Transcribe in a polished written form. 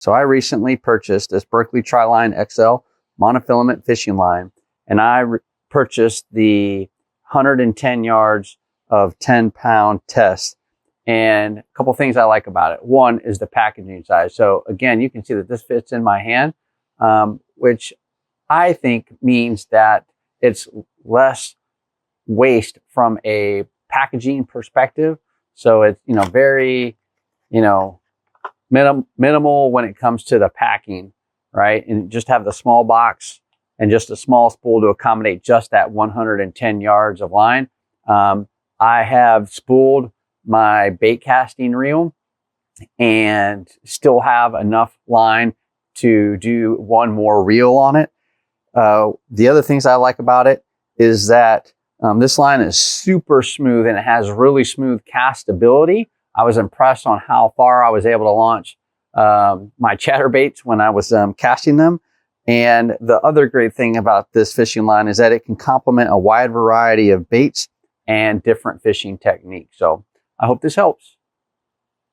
So I recently purchased this Berkley Trilene XL monofilament fishing line, and I purchased the 110 yards of 10-pound test. And a couple things I like about it. One is the packaging size. So again, you can see that this fits in my hand, which I think means that it's less waste from a packaging perspective. So it's, very, minimal when it comes to the packing, right? And just have the small box and just a small spool to accommodate just that 110 yards of line. I have spooled my bait casting reel and still have enough line to do one more reel on it. The other things I like about it is that this line is super smooth and it has really smooth castability. I was impressed on how far I was able to launch my chatterbaits when I was casting them. And the other great thing about this fishing line is that it can complement a wide variety of baits and different fishing techniques. So I hope this helps.